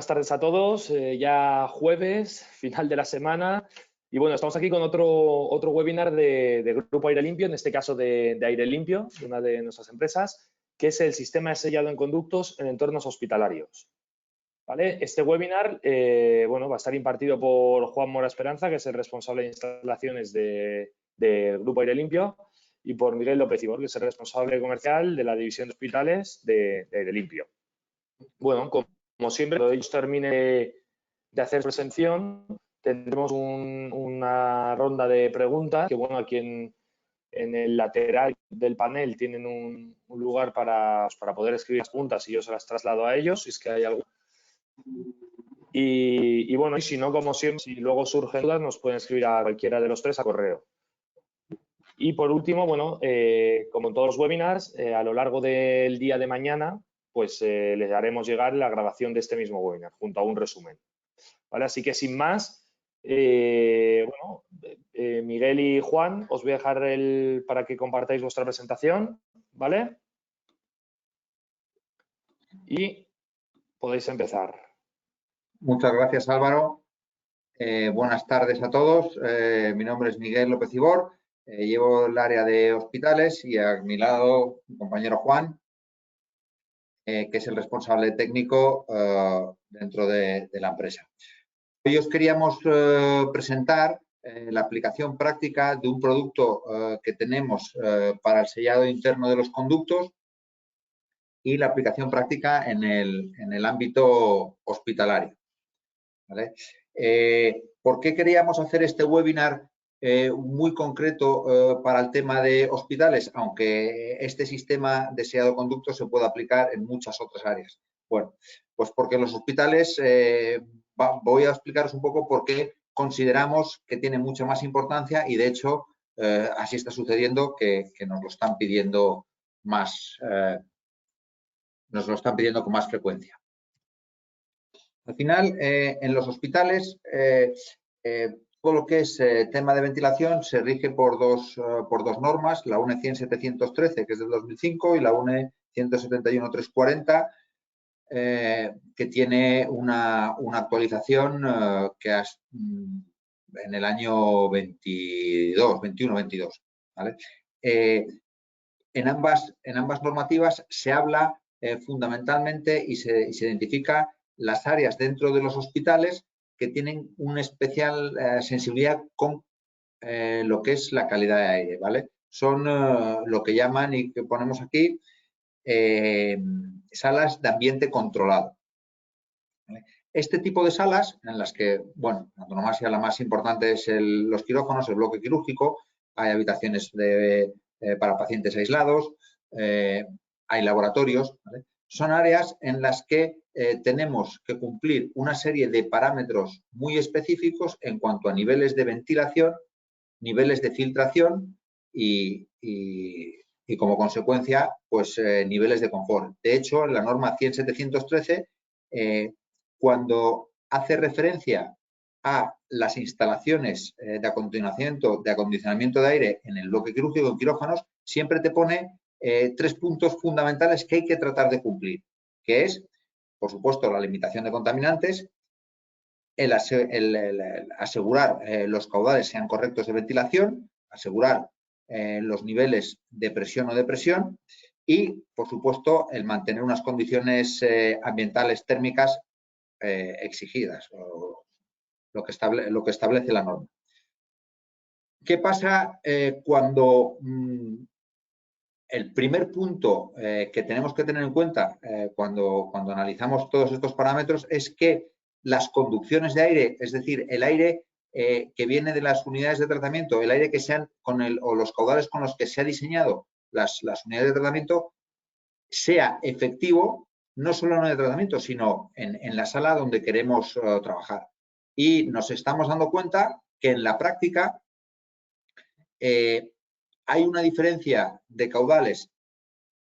Buenas tardes a todos, ya jueves, final de la semana, y bueno, estamos aquí con otro webinar de Grupo Aire Limpio, en este caso de Aire Limpio, de una de nuestras empresas, que es el sistema de sellado en conductos en entornos hospitalarios. ¿Vale? Este webinar va a estar impartido por Juan Mora Esperanza, que es el responsable de instalaciones del Grupo Aire Limpio, y por Miguel López Ibor, que es el responsable comercial de la división de hospitales de Aire Limpio. Bueno, como siempre, cuando ellos termine de hacer presentación, tendremos una ronda de preguntas que, bueno, aquí en el lateral del panel tienen un lugar para poder escribir las preguntas y yo se las traslado a ellos, si es que hay algo. Y bueno, y si no, como siempre, si luego surgen dudas, nos pueden escribir a cualquiera de los tres a correo. Y por último, bueno, como en todos los webinars, a lo largo del día de mañana, pues les haremos llegar la grabación de este mismo webinar, junto a un resumen. ¿Vale? Así que sin más, Miguel y Juan, os voy a dejar para que compartáis vuestra presentación, ¿vale? Y podéis empezar. Muchas gracias, Álvaro. Buenas tardes a todos. Mi nombre es Miguel López Ibor. Llevo el área de hospitales y a mi lado mi compañero Juan, que es el responsable técnico dentro de la empresa. Hoy os queríamos presentar la aplicación práctica de un producto que tenemos para el sellado interno de los conductos y la aplicación práctica en el ámbito hospitalario. ¿Vale? ¿Por qué queríamos hacer este webinar muy concreto para el tema de hospitales, aunque este sistema de sellado de conductos se puede aplicar en muchas otras áreas? Bueno, pues porque en los hospitales voy a explicaros un poco por qué consideramos que tiene mucha más importancia y, de hecho, así está sucediendo que nos lo están pidiendo más, con más frecuencia. Al final, en los hospitales, todo lo que es tema de ventilación se rige por dos normas, la UNE 100-713, que es del 2005, y la UNE 171-340, que tiene una actualización en el año 21-22. ¿Vale? En ambas normativas se habla fundamentalmente y se identifica las áreas dentro de los hospitales que tienen una especial sensibilidad con lo que es la calidad de aire, ¿vale? Son lo que llaman y que ponemos aquí salas de ambiente controlado. ¿Vale? Este tipo de salas, en las que, bueno, la antonomasia la más importante es los quirófanos, el bloque quirúrgico, hay habitaciones para pacientes aislados, hay laboratorios, ¿vale? Son áreas en las que tenemos que cumplir una serie de parámetros muy específicos en cuanto a niveles de ventilación, niveles de filtración y como consecuencia, pues niveles de confort. De hecho, en la norma 100-713, cuando hace referencia a las instalaciones de acondicionamiento de aire en el bloque quirúrgico, en quirófanos, siempre te pone 3 puntos fundamentales que hay que tratar de cumplir, que es, por supuesto, la limitación de contaminantes, el asegurar los caudales sean correctos de ventilación, asegurar los niveles de presión o de presión y, por supuesto, el mantener unas condiciones ambientales térmicas exigidas, o lo que establece la norma. ¿Qué pasa cuando el primer punto que tenemos que tener en cuenta cuando analizamos todos estos parámetros es que las conducciones de aire, es decir, el aire que viene de las unidades de tratamiento, el aire que sean o los caudales con los que se ha diseñado las unidades de tratamiento, sea efectivo no solo en el tratamiento, sino en la sala donde queremos trabajar. Y nos estamos dando cuenta que en la práctica hay una diferencia de caudales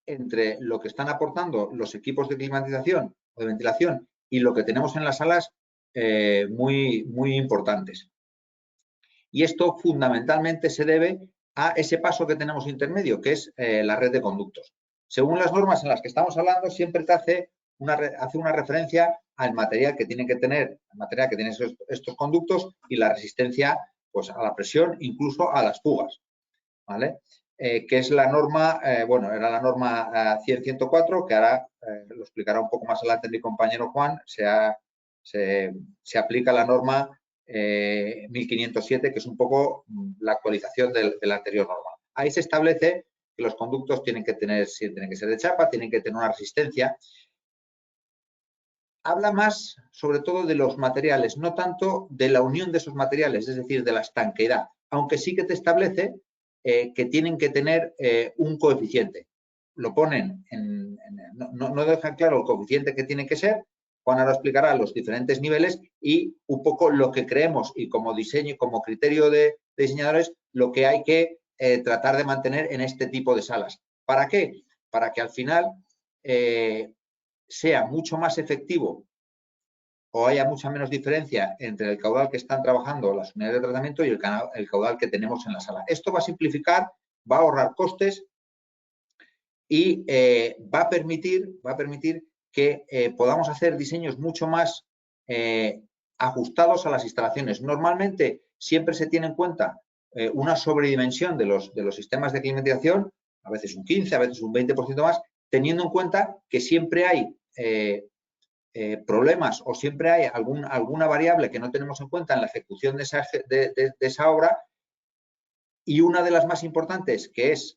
entre lo que están aportando los equipos de climatización o de ventilación y lo que tenemos en las salas muy, muy importantes. Y esto fundamentalmente se debe a ese paso que tenemos intermedio, que es la red de conductos. Según las normas en las que estamos hablando, siempre te hace hace una referencia al material que tienen que tener, estos conductos y la resistencia pues, a la presión, incluso a las fugas, ¿vale? Que es la norma, bueno, era la norma 100-104, que ahora lo explicará un poco más adelante mi compañero Juan, se aplica la norma 1507, que es un poco la actualización de la anterior norma. Ahí se establece que los conductos tienen que ser de chapa, tienen que tener una resistencia. Habla más, sobre todo, de los materiales, no tanto de la unión de esos materiales, es decir, de la estanqueidad, aunque sí que te establece que tienen que tener un coeficiente. Lo ponen, no dejan claro el coeficiente que tiene que ser. Juan ahora explicará los diferentes niveles y un poco lo que creemos y como diseño y como criterio de diseñadores, lo que hay que tratar de mantener en este tipo de salas. ¿Para qué? Para que al final sea mucho más efectivo o haya mucha menos diferencia entre el caudal que están trabajando las unidades de tratamiento y el caudal que tenemos en la sala. Esto va a simplificar, va a ahorrar costes y va a permitir que podamos hacer diseños mucho más ajustados a las instalaciones. Normalmente siempre se tiene en cuenta una sobredimensión de los sistemas de climatización, a veces un 15, a veces un 20% más, teniendo en cuenta que siempre hay problemas o siempre hay alguna variable que no tenemos en cuenta en la ejecución de esa obra, y una de las más importantes, que es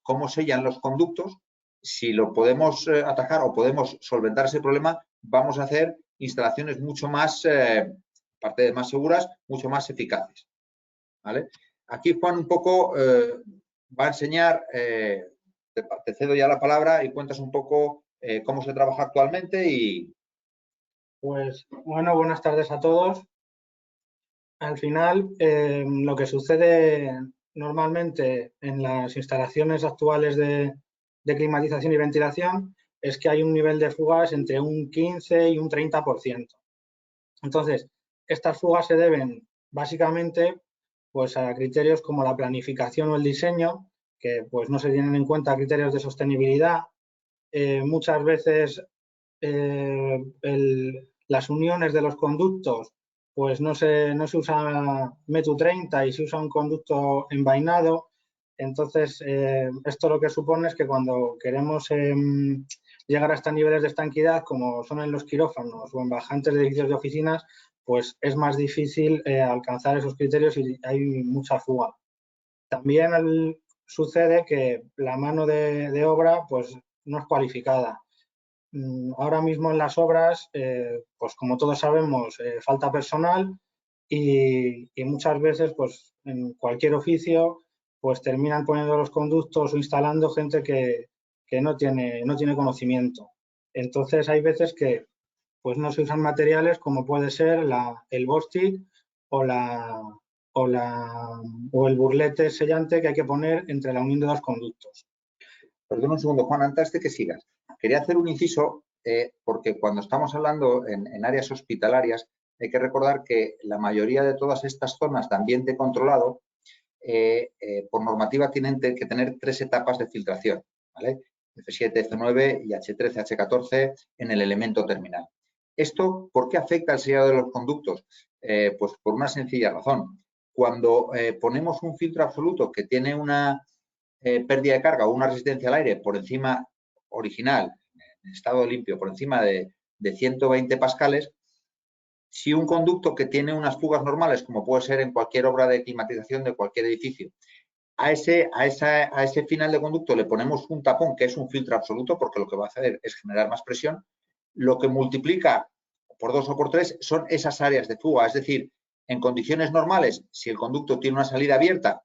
cómo sellan los conductos. Si lo podemos atajar o podemos solventar ese problema, vamos a hacer instalaciones mucho más, aparte de más seguras, mucho más eficaces, ¿vale? Aquí Juan un poco va a enseñar, te cedo ya la palabra y cuentas un poco cómo se trabaja actualmente y... Pues bueno, buenas tardes a todos. Al final, lo que sucede normalmente en las instalaciones actuales de climatización y ventilación es que hay un nivel de fugas entre un 15 y un 30%. Entonces, estas fugas se deben básicamente pues, a criterios como la planificación o el diseño, que pues, no se tienen en cuenta criterios de sostenibilidad. Muchas veces las uniones de los conductos, pues no se usa METU 30 y se usa un conducto envainado. Entonces, esto lo que supone es que cuando queremos llegar a estos niveles de estanquidad, como son en los quirófanos o en bajantes de edificios de oficinas, pues es más difícil alcanzar esos criterios y hay mucha fuga. También sucede que la mano de obra pues no es cualificada. Ahora mismo en las obras, pues como todos sabemos, falta personal y muchas veces, pues en cualquier oficio, pues terminan poniendo los conductos o instalando gente que no tiene conocimiento. Entonces hay veces que pues no se usan materiales como puede ser el Bostik o el burlete sellante que hay que poner entre la unión de dos conductos. Perdón un segundo, Juan, antes de que sigas. Quería hacer un inciso porque cuando estamos hablando en áreas hospitalarias hay que recordar que la mayoría de todas estas zonas de ambiente controlado por normativa tienen que tener 3 etapas de filtración, ¿vale? F7, F9 y H13, H14 en el elemento terminal. ¿Esto por qué afecta al sellado de los conductos? Pues por una sencilla razón. Cuando ponemos un filtro absoluto que tiene una pérdida de carga o una resistencia al aire por encima original, en estado limpio, por encima de 120 pascales, si un conducto que tiene unas fugas normales, como puede ser en cualquier obra de climatización de cualquier edificio, a ese final de conducto le ponemos un tapón que es un filtro absoluto, porque lo que va a hacer es generar más presión, lo que multiplica por 2 o por 3 son esas áreas de fuga. Es decir, en condiciones normales, si el conducto tiene una salida abierta,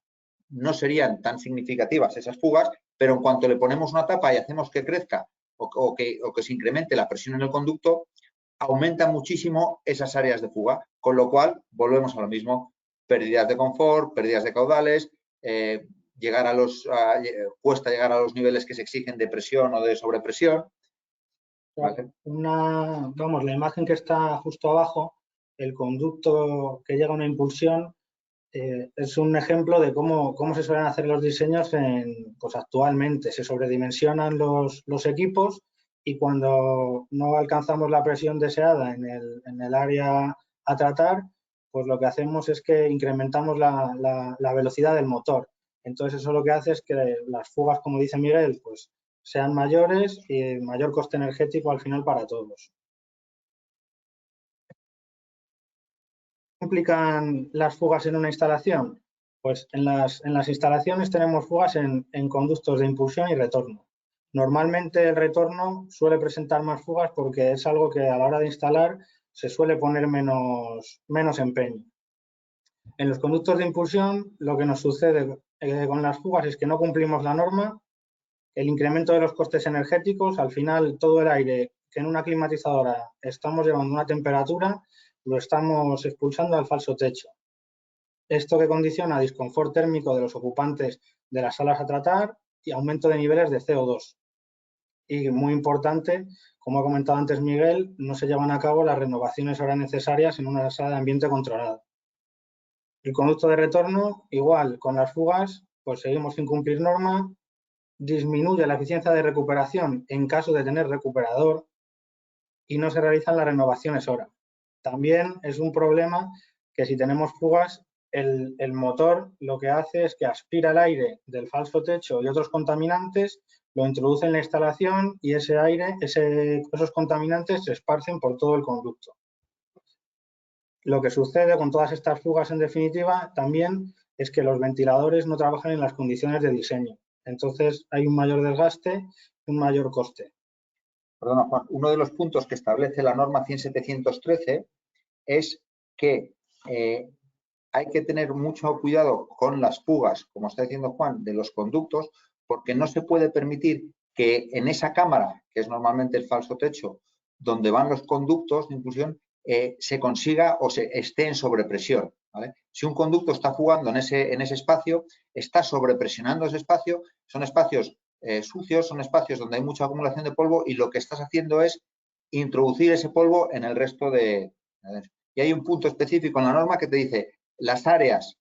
no serían tan significativas esas fugas, pero en cuanto le ponemos una tapa y hacemos que crezca o que se incremente la presión en el conducto, aumenta muchísimo esas áreas de fuga, con lo cual volvemos a lo mismo, pérdidas de confort, pérdidas de caudales, cuesta llegar a los niveles que se exigen de presión o de sobrepresión. ¿Vale? La imagen que está justo abajo, el conducto que llega a una impulsión, es un ejemplo de cómo se suelen hacer los diseños pues actualmente. Se sobredimensionan los equipos y cuando no alcanzamos la presión deseada en el área a tratar, pues lo que hacemos es que incrementamos la velocidad del motor. Entonces eso lo que hace es que las fugas, como dice Miguel, pues sean mayores y mayor coste energético al final para todos. ¿Qué implican las fugas en una instalación? Pues en las instalaciones tenemos fugas en conductos de impulsión y retorno. Normalmente el retorno suele presentar más fugas porque es algo que a la hora de instalar se suele poner menos empeño. En los conductos de impulsión lo que nos sucede con las fugas es que no cumplimos la norma, el incremento de los costes energéticos, al final todo el aire que en una climatizadora estamos llevando una temperatura lo estamos expulsando al falso techo. Esto que condiciona disconfort térmico de los ocupantes de las salas a tratar y aumento de niveles de CO2. Y muy importante, como ha comentado antes Miguel, no se llevan a cabo las renovaciones ahora necesarias en una sala de ambiente controlado. El conducto de retorno, igual, con las fugas, pues seguimos sin cumplir norma, disminuye la eficiencia de recuperación en caso de tener recuperador y no se realizan las renovaciones ahora. También es un problema que si tenemos fugas, el motor lo que hace es que aspira el aire del falso techo y otros contaminantes, lo introduce en la instalación y ese aire, esos contaminantes se esparcen por todo el conducto. Lo que sucede con todas estas fugas, en definitiva, también es que los ventiladores no trabajan en las condiciones de diseño. Entonces, hay un mayor desgaste y un mayor coste. Perdona, Juan, uno de los puntos que establece la norma 100.713 es que hay que tener mucho cuidado con las fugas, como está diciendo Juan, de los conductos, porque no se puede permitir que en esa cámara, que es normalmente el falso techo, donde van los conductos de impulsión, se consiga o se esté en sobrepresión, ¿vale? Si un conducto está jugando en ese espacio, está sobrepresionando ese espacio, son espacios sucios, son espacios donde hay mucha acumulación de polvo y lo que estás haciendo es introducir ese polvo en el resto de... Y hay un punto específico en la norma que te dice las áreas,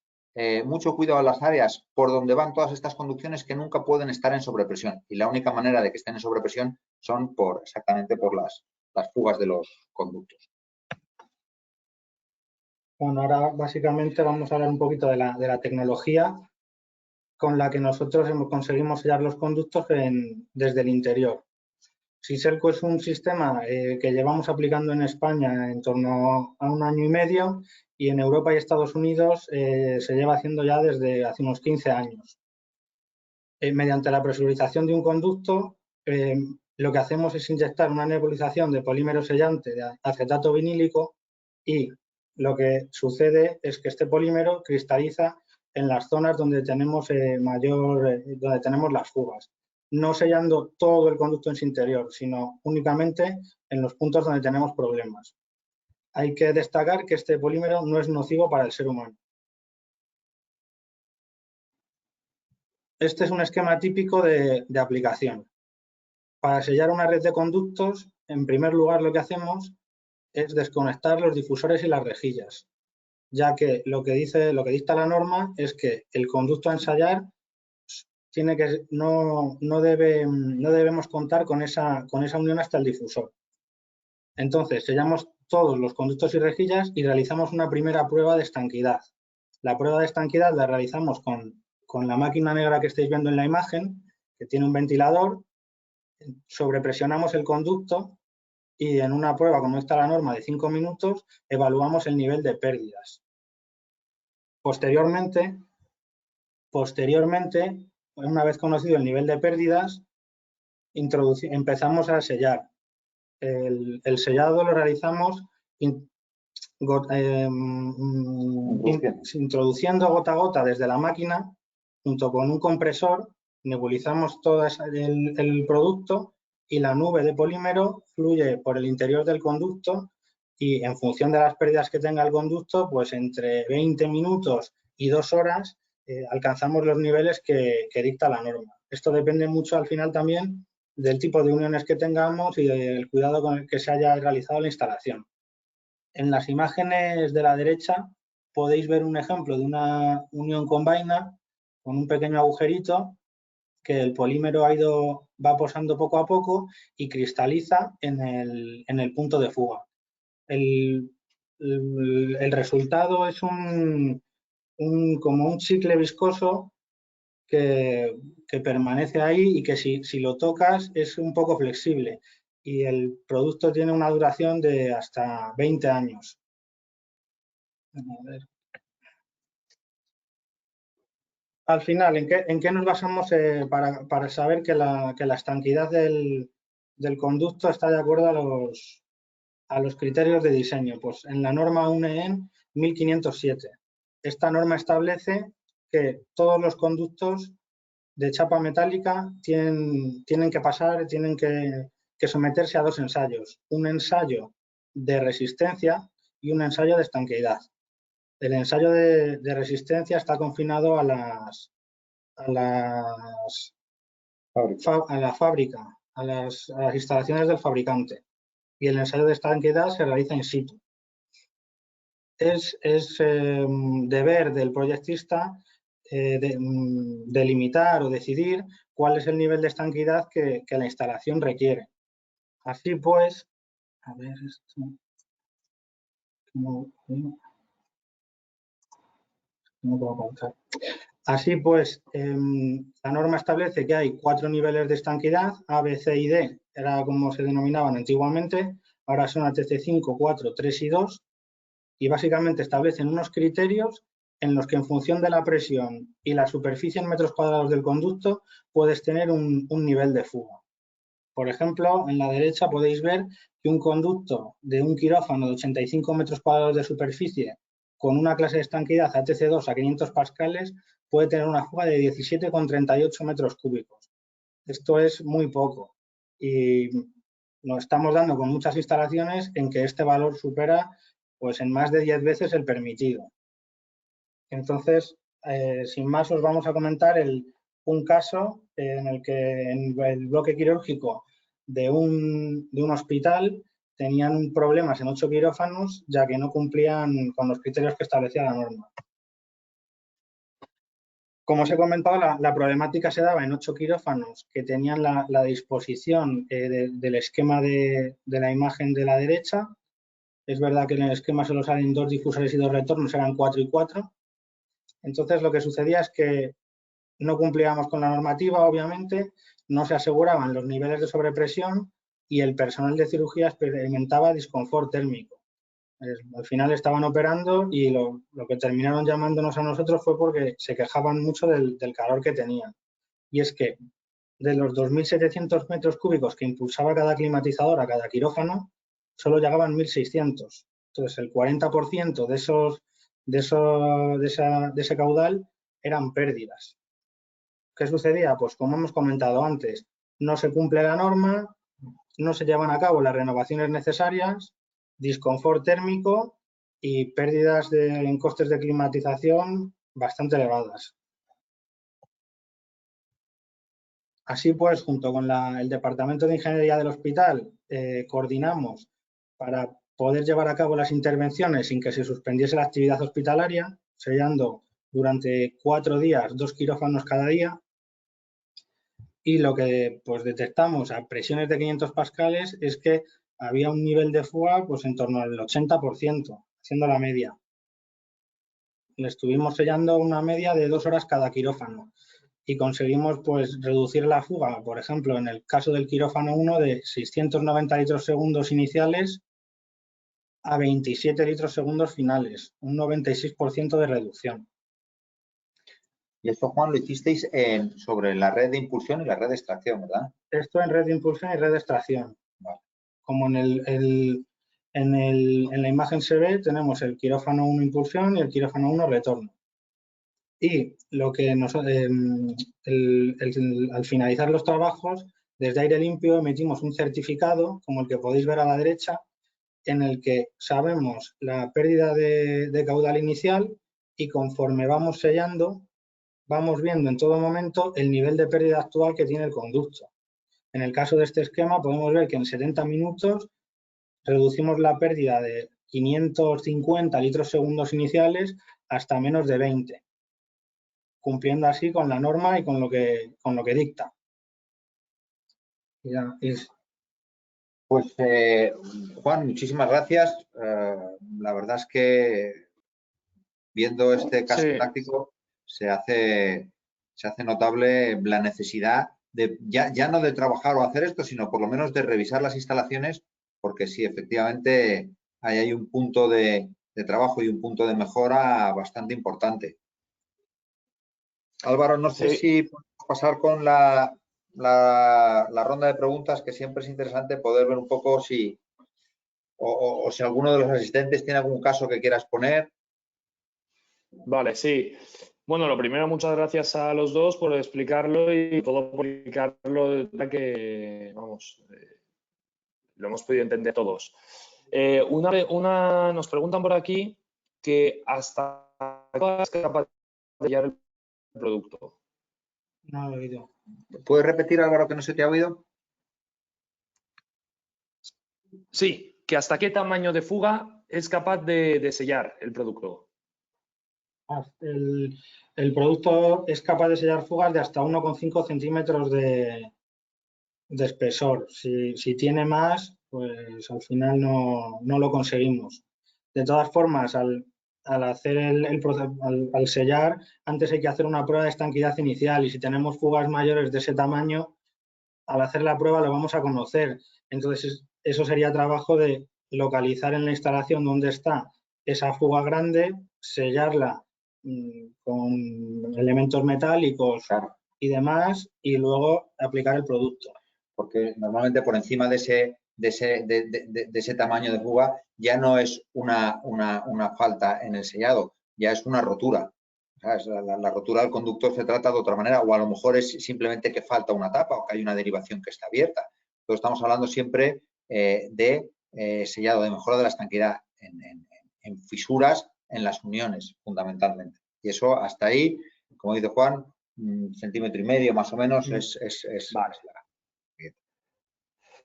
mucho cuidado a las áreas por donde van todas estas conducciones que nunca pueden estar en sobrepresión. Y la única manera de que estén en sobrepresión son exactamente por las fugas de los conductos. Bueno, ahora básicamente vamos a hablar un poquito de la tecnología con la que nosotros conseguimos sellar los conductos desde el interior. Siselco es un sistema que llevamos aplicando en España en torno a 1 año y medio y en Europa y Estados Unidos se lleva haciendo ya desde hace unos 15 años. Mediante la presurización de un conducto, lo que hacemos es inyectar una nebulización de polímero sellante de acetato vinílico y lo que sucede es que este polímero cristaliza en las zonas donde tenemos donde tenemos las fugas, no sellando todo el conducto en su interior, sino únicamente en los puntos donde tenemos problemas. Hay que destacar que este polímero no es nocivo para el ser humano. Este es un esquema típico de aplicación. Para sellar una red de conductos, en primer lugar lo que hacemos es desconectar los difusores y las rejillas, ya que lo que dicta la norma es que el conducto a ensayar no debemos contar con esa unión hasta el difusor. Entonces, sellamos todos los conductos y rejillas y realizamos una primera prueba de estanquidad. La prueba de estanquidad la realizamos con la máquina negra que estáis viendo en la imagen, que tiene un ventilador, sobrepresionamos el conducto y en una prueba, como está la norma, de 5 minutos, evaluamos el nivel de pérdidas. Posteriormente, una vez conocido el nivel de pérdidas, empezamos a sellar. El sellado lo realizamos introduciendo gota a gota desde la máquina, junto con un compresor, nebulizamos todo el producto y la nube de polímero fluye por el interior del conducto y en función de las pérdidas que tenga el conducto, pues entre 20 minutos y 2 horas alcanzamos los niveles que dicta la norma. Esto depende mucho al final también del tipo de uniones que tengamos y del cuidado con el que se haya realizado la instalación. En las imágenes de la derecha podéis ver un ejemplo de una unión con vaina con un pequeño agujerito que el polímero va posando poco a poco y cristaliza en el punto de fuga. El resultado es como un chicle viscoso que permanece ahí y que si lo tocas es un poco flexible. Y el producto tiene una duración de hasta 20 años. A ver. Al final, ¿en qué nos basamos para saber que la estanquidad del conducto está de acuerdo a los criterios de diseño? Pues en la norma UNEEN 1507. Esta norma establece que todos los conductos de chapa metálica tienen que someterse a dos ensayos. Un ensayo de resistencia y un ensayo de estanqueidad. El ensayo de resistencia está confinado a la fábrica, a las instalaciones del fabricante, y el ensayo de estanqueidad se realiza in situ. Es deber del proyectista delimitar o decidir cuál es el nivel de estanqueidad que la instalación requiere. Así pues, a ver esto. No puedo contar. Así pues, la norma establece que hay 4 niveles de estanqueidad, A, B, C y D, era como se denominaban antiguamente, ahora son ATC5, 4, 3 y 2, y básicamente establecen unos criterios en los que en función de la presión y la superficie en metros cuadrados del conducto puedes tener un nivel de fuga. Por ejemplo, en la derecha podéis ver que un conducto de un quirófano de 85 metros cuadrados de superficie con una clase de estanqueidad ATC2 a 500 pascales puede tener una fuga de 17,38 metros cúbicos. Esto es muy poco y nos estamos dando con muchas instalaciones en que este valor supera pues en más de 10 veces el permitido. Entonces, sin más, os vamos a comentar un caso en el que en el bloque quirúrgico de un hospital tenían problemas en 8 quirófanos, ya que no cumplían con los criterios que establecía la norma. Como os he comentado, la problemática se daba en 8 quirófanos que tenían la disposición del esquema de la imagen de la derecha. Es verdad que en el esquema solo salen 2 difusores y 2 retornos, eran 4 y 4. Entonces, lo que sucedía es que no cumplíamos con la normativa, obviamente, no se aseguraban los niveles de sobrepresión y el personal de cirugía experimentaba disconfort térmico. Al final estaban operando y lo que terminaron llamándonos a nosotros fue porque se quejaban mucho del calor que tenían. Y es que de los 2.700 metros cúbicos que impulsaba cada climatizador a cada quirófano, solo llegaban 1.600. Entonces, el 40% de ese caudal eran pérdidas. ¿Qué sucedía? Pues como hemos comentado antes, no se cumple la norma, no se llevan a cabo las renovaciones necesarias, disconfort térmico y pérdidas en costes de climatización bastante elevadas. Así pues, junto con el Departamento de Ingeniería del hospital, coordinamos para poder llevar a cabo las intervenciones sin que se suspendiese la actividad hospitalaria, sellando durante 4 días 2 quirófanos cada día. Y lo que pues, detectamos a presiones de 500 pascales es que había un nivel de fuga pues, en torno al 80%, haciendo la media. Le estuvimos sellando una media de 2 horas cada quirófano y conseguimos pues, reducir la fuga, por ejemplo, en el caso del quirófano 1, de 690 litros segundos iniciales a 27 litros segundos finales, un 96% de reducción. Y esto, Juan, lo hicisteis sobre la red de impulsión y la red de extracción, ¿verdad? Esto en red de impulsión y red de extracción. Vale. Como en la imagen se ve, tenemos el quirófano 1 impulsión y el quirófano 1 retorno. Y lo que al finalizar los trabajos, desde Aire Limpio emitimos un certificado, como el que podéis ver a la derecha, en el que sabemos la pérdida de caudal inicial y conforme vamos sellando, vamos viendo en todo momento el nivel de pérdida actual que tiene el conducto. En el caso de este esquema podemos ver que en 70 minutos reducimos la pérdida de 550 litros segundos iniciales hasta menos de 20. cumpliendo así con la norma y con lo que dicta. Pues, Juan, muchísimas gracias. La verdad es que viendo este caso Sí. práctico se hace notable la necesidad de ya no de trabajar o hacer esto, sino por lo menos de revisar las instalaciones, porque sí, efectivamente hay un punto de trabajo y un punto de mejora bastante importante. Álvaro, no sé si podemos pasar con la ronda de preguntas, que siempre es interesante poder ver un poco si o si alguno de los asistentes tiene algún caso que quiera exponer. Vale, sí. Bueno, lo primero, muchas gracias a los dos por explicarlo y todo por explicarlo que, vamos, lo hemos podido entender todos. Nos preguntan por aquí que hasta cuándo es capaz de llegar el producto. No lo he oído. ¿Puedes repetir, Álvaro, que no se te ha oído? Sí, que hasta qué tamaño de fuga es capaz de sellar el producto. El producto es capaz de sellar fugas de hasta 1,5 centímetros de espesor. Si tiene más, pues al final no lo conseguimos. De todas formas, al hacer al sellar, antes hay que hacer una prueba de estanquidad inicial, y si tenemos fugas mayores de ese tamaño, al hacer la prueba lo vamos a conocer. Entonces, eso sería trabajo de localizar en la instalación dónde está esa fuga grande, sellarla con elementos metálicos y demás, y luego aplicar el producto. Porque normalmente por encima de ese tamaño de fuga ya no es una falta en el sellado, ya es una rotura. ¿Sabes? La rotura del conductor se trata de otra manera, o a lo mejor es simplemente que falta una tapa o que hay una derivación que está abierta. Entonces estamos hablando siempre de sellado, de mejora de la estanquidad en fisuras en las uniones, fundamentalmente. Y eso hasta ahí, como dice Juan, 1,5 centímetros más o menos es vale.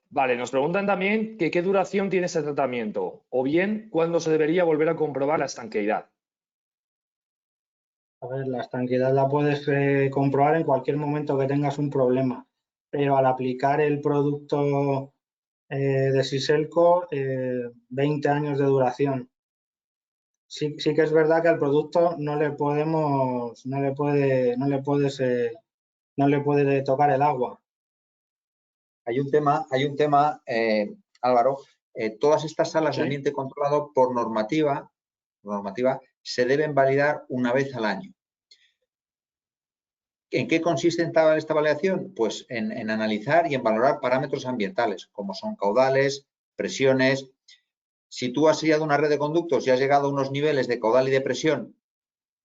Vale, nos preguntan también que qué duración tiene ese tratamiento, o bien cuándo se debería volver a comprobar la estanqueidad. A ver, la estanqueidad la puedes comprobar en cualquier momento que tengas un problema, pero al aplicar el producto de Siselco, 20 años de duración. Sí que es verdad que al producto no le puede tocar el agua. Hay un tema, Álvaro, todas estas salas de ambiente controlado por normativa se deben validar una vez al año. ¿En qué consiste esta validación? Pues en analizar y en valorar parámetros ambientales, como son caudales, presiones. Si tú has sellado una red de conductos y has llegado a unos niveles de caudal y de presión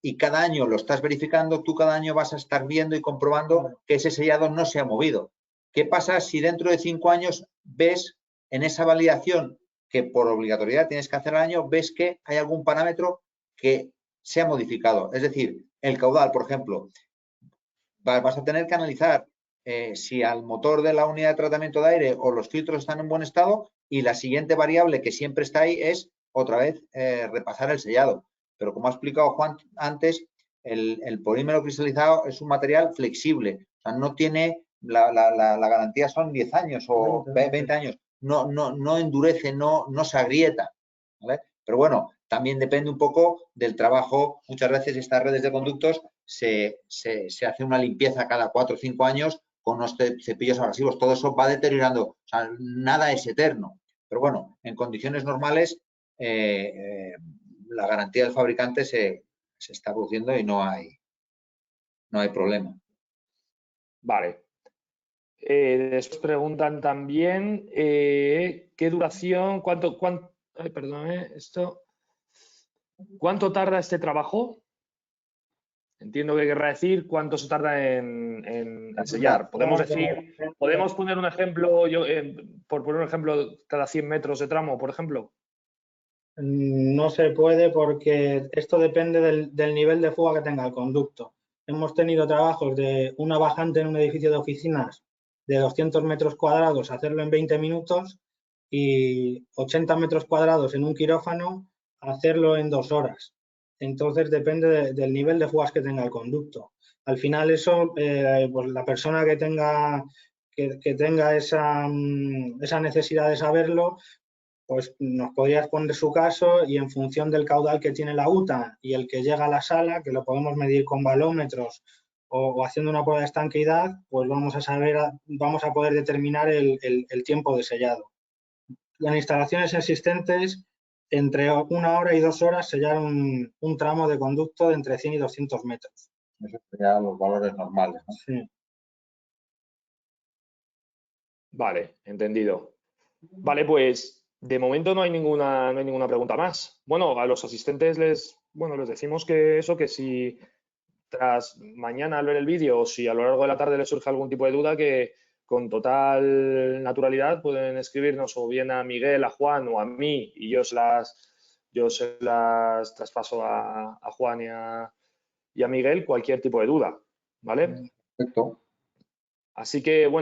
y cada año lo estás verificando, tú cada año vas a estar viendo y comprobando que ese sellado no se ha movido. ¿Qué pasa si dentro de 5 años ves en esa validación que por obligatoriedad tienes que hacer al año, ves que hay algún parámetro que se ha modificado? Es decir, el caudal, por ejemplo, vas a tener que analizar si al motor de la unidad de tratamiento de aire o los filtros están en buen estado, y la siguiente variable que siempre está ahí es otra vez repasar el sellado. Pero como ha explicado Juan antes, el polímero cristalizado es un material flexible, o sea, no tiene la garantía, son 10 años o 20 años, no endurece, no se agrieta, ¿vale? Pero bueno, también depende un poco del trabajo. Muchas veces estas redes de conductos se hace una limpieza cada 4 o 5 años con unos cepillos abrasivos. Todo eso va deteriorando, o sea, nada es eterno. Pero bueno, en condiciones normales la garantía del fabricante se está produciendo y no hay problema. Vale. Después preguntan también qué duración, cuánto tarda este trabajo. Entiendo que querrá decir cuánto se tarda en sellar. Podemos poner un ejemplo, por poner un ejemplo, cada 100 metros de tramo, por ejemplo. No se puede, porque esto depende del nivel de fuga que tenga el conducto. Hemos tenido trabajos de una bajante en un edificio de oficinas de 200 metros cuadrados, hacerlo en 20 minutos, y 80 metros cuadrados en un quirófano, hacerlo en 2 horas. entonces depende del nivel de fugas que tenga el conducto. Al final eso, pues la persona que tenga esa necesidad de saberlo, pues nos podría exponer su caso y en función del caudal que tiene la UTA y el que llega a la sala, que lo podemos medir con balómetros o haciendo una prueba de estanqueidad, pues vamos a poder determinar el tiempo de sellado. En instalaciones existentes, entre 1 hora y 2 horas sellar un tramo de conducto de entre 100 y 200 metros. Esos serían los valores normales, ¿no? Sí. Vale, entendido. Vale, pues de momento no hay ninguna pregunta más. Bueno, a los asistentes les decimos que eso, que si tras mañana al ver el vídeo o si a lo largo de la tarde les surge algún tipo de duda, que con total naturalidad pueden escribirnos o bien a Miguel, a Juan o a mí y yo se las traspaso a Juan y a Miguel cualquier tipo de duda, ¿vale? Perfecto. Así que, bueno.